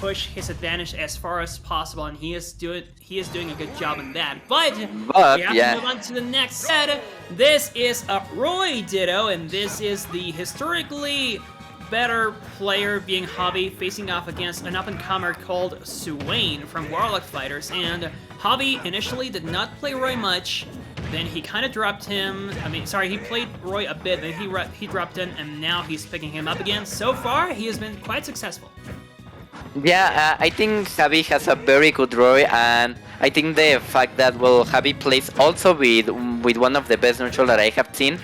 push his advantage as far as possible, and he is doing a good job in that. But we have to move on to the next set. This is a Roy Ditto, and this is the historically better player being Javi facing off against an up-and-comer called Swain from Warlock Fighters. And Javi initially did not play Roy much, then he kind of dropped him. He played Roy a bit, then he dropped him, and now he's picking him up again. So far, he has been quite successful. Yeah, I think Javi has a very good Roy, and I think the fact that Javi plays also with one of the best neutral that I have seen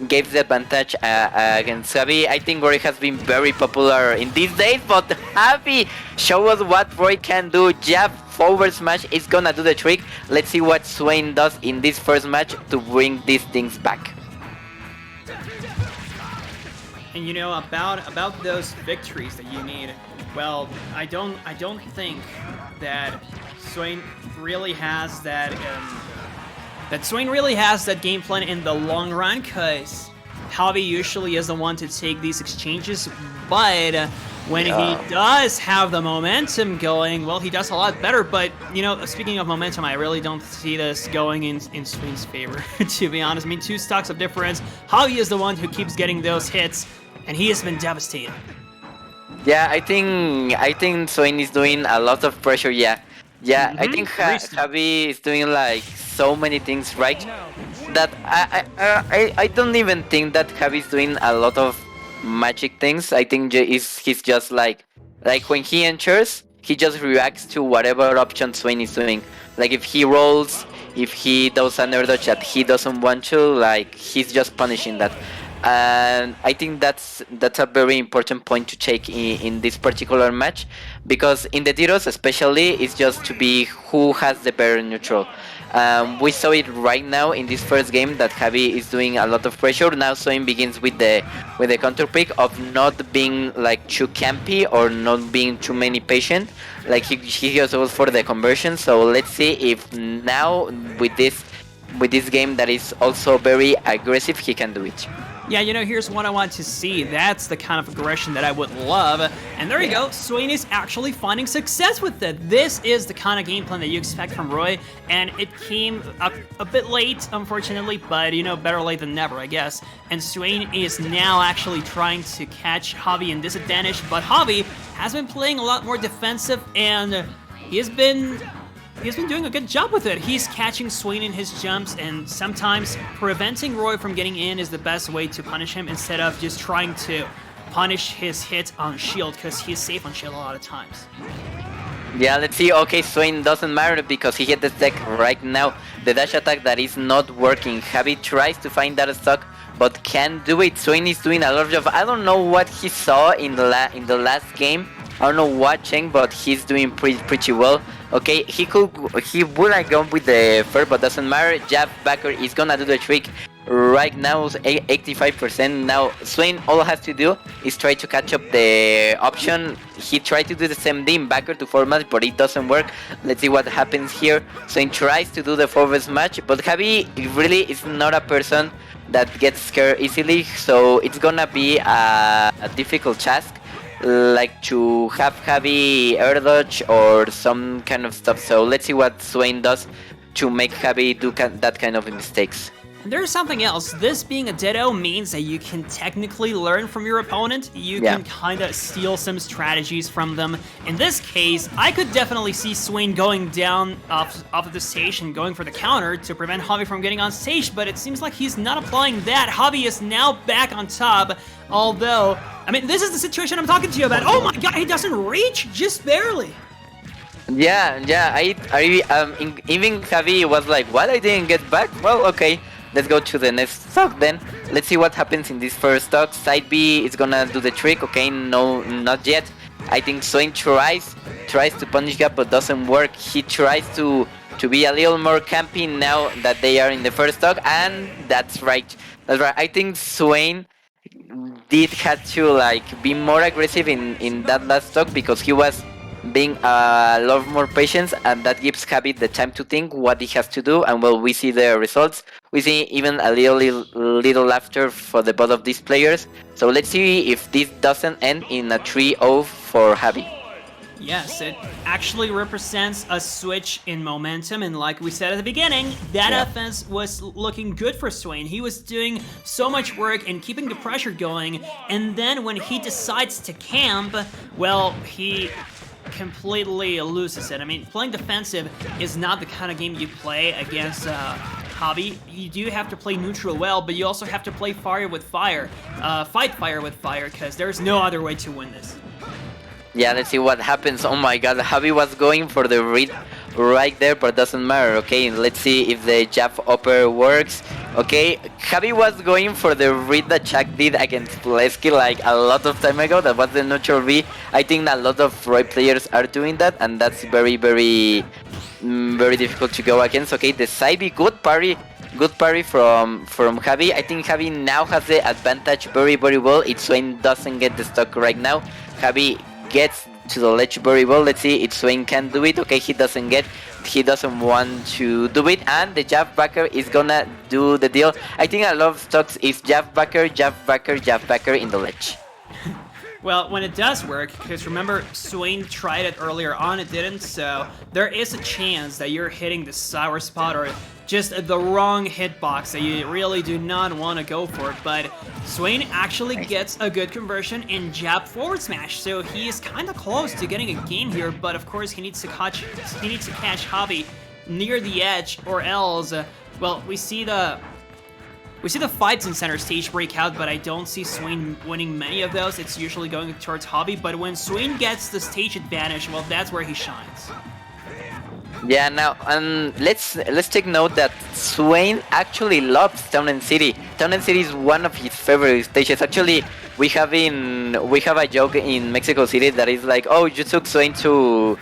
gave the advantage against Javi. I think Roy has been very popular in these days, but Javi show us what Roy can do. Jab forward smash is gonna do the trick. Let's see what Swain does in this first match to bring these things back. And about those victories that you need, well, I don't think that Swain really has that game plan in the long run, because Javi usually is the one to take these exchanges, but when he does have the momentum going, well, he does a lot better. But, speaking of momentum, I really don't see this going in Swain's favor, to be honest. 2 stocks of difference. Javi is the one who keeps getting those hits, and he has been devastating. Yeah, I think Swain is doing a lot of pressure, I think Javi is doing like so many things right that I don't even think that Javi is doing a lot of magic things. I think he's just like when he enters, he just reacts to whatever option Swain is doing. Like if he rolls, if he does an air dodge that he doesn't want to, like he's just punishing that. And I think that's a very important point to take in this particular match, because in the Dittos especially, it's just to be who has the better neutral. We saw it right now in this first game that Javi is doing a lot of pressure. Now Swain begins with the counter pick of not being like too campy or not being too many patient. Like he just goes for the conversion. So let's see if now with this game that is also very aggressive, he can do it. Yeah, here's what I want to see. That's the kind of aggression that I would love. And there you go. Swain is actually finding success with it. This is the kind of game plan that you expect from Roy. And it came a bit late, unfortunately. But, better late than never, I guess. And Swain is now actually trying to catch Javi in disadvantage. But Javi has been playing a lot more defensive. And he's been doing a good job with it. He's catching Swain in his jumps, and sometimes preventing Roy from getting in is the best way to punish him, instead of just trying to punish his hit on shield, because he's safe on shield a lot of times. Yeah, let's see. Okay, Swain doesn't matter because he hit the stack right now. The dash attack that is not working. Javi tries to find that stock, but can't do it. Swain is doing a lot of job. I don't know what he saw in the last game. I don't know what changed, but he's doing pretty well. Okay, he would have gone with the first, but doesn't matter. Jab backer is gonna do the trick right now. 85%. Now Swain all has to do is try to catch up the option. He tried to do the same thing backer to forward, but it doesn't work. Let's see what happens here. Swain tries to do the forward smash, but Javi really is not a person that gets scared easily, so it's gonna be a difficult task, like to have Javi air dodge or some kind of stuff. So let's see what Swain does to make Javi do that kind of mistakes. And there's something else. This being a Ditto means that you can technically learn from your opponent. You can kind of steal some strategies from them. In this case, I could definitely see Swain going down off of the stage and going for the counter to prevent Javi from getting on stage, but it seems like he's not applying that. Javi is now back on top, although, this is the situation I'm talking to you about. Oh my god, he doesn't reach? Just barely. Yeah, even Javi was like, what, I didn't get back? Well, okay. Let's go to the next stock then. Let's see what happens in this first stock. Side B is gonna do the trick. Okay, no, not yet. I think Swain tries to punish gap, but doesn't work. He tries to be a little more campy now that they are in the first stock, and that's right. I think Swain did have to be more aggressive in that last stock, because he was being a lot more patient, and that gives Javi the time to think what he has to do. And well, we see the results. We see even a little laughter for the both of these players. So let's see if this doesn't end in a 3-0 for Javi. Yes, it actually represents a switch in momentum, and like we said at the beginning, that offense was looking good for Swain. He was doing so much work and keeping the pressure going, and then when he decides to camp, well, he completely loses it. I mean, playing defensive is not the kind of game you play against Javi. You do have to play neutral well, but you also have to play fire with fire, fight fire with fire, because there's no other way to win this. Yeah, let's see what happens. Oh my god, Javi was going for the read right there, but doesn't matter. Okay, let's see if the jab upper works. Okay, Javi was going for the read that Chuck did against Plesky like a lot of time ago. That was the neutral V. I think that a lot of Roy players are doing that, and that's very difficult to go against. Okay, the side B, good parry from Javi. I think Javi now has the advantage very well. It's Swain doesn't get the stock right now. Javi gets to the ledge very well. Let's see if Swain can do it. Okay, he doesn't want to do it, and the jab backer is gonna do the deal. I think a lot of stocks is jab backer in the ledge. Well, when it does work, because remember, Swain tried it earlier on, it didn't, so there is a chance that you're hitting the sour spot or just the wrong hitbox that you really do not want to go for, but Swain actually gets a good conversion in jab forward smash, so he is kind of close to getting a game here, but of course he needs to catch Javi near the edge, or else, well, we see the fights in center stage break out, but I don't see Swain winning many of those. It's usually going towards Javi, but when Swain gets the stage advantage, well, that's where he shines. Yeah, now, let's take note that Swain actually loves Town and City. Town and City is one of his favorite stages. Actually, we have a joke in Mexico City that is like, oh, you took Swain to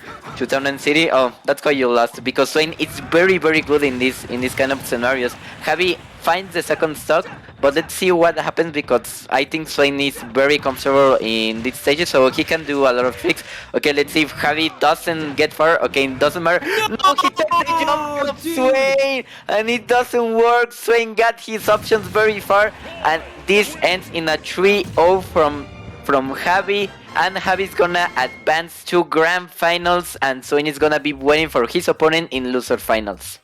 Town and City. Oh, that's why you lost, because Swain is very good in this kind of scenarios. Javi finds the second stock, but let's see what happens, because I think Swain is very comfortable in this stage, so he can do a lot of tricks. Okay, let's see if Javi doesn't get far. Okay, it doesn't matter. No, he took the jump from Swain, and it doesn't work. Swain got his options very far, and this ends in a 3-0 from Javi, and Javi's gonna advance to grand finals, and Swain is gonna be waiting for his opponent in loser finals.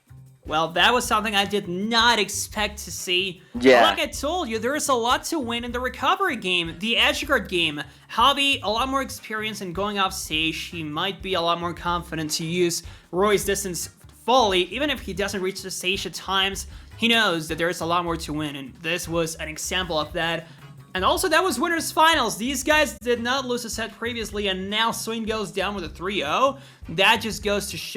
Well, that was something I did not expect to see. Yeah. Like I told you, there is a lot to win in the recovery game, the edgeguard game. Javi, a lot more experience in going off stage. He might be a lot more confident to use Roy's distance fully. Even if he doesn't reach the stage at times, he knows that there is a lot more to win, and this was an example of that. And also, that was winners finals. These guys did not lose a set previously, and now Swain goes down with a 3-0. That just goes to show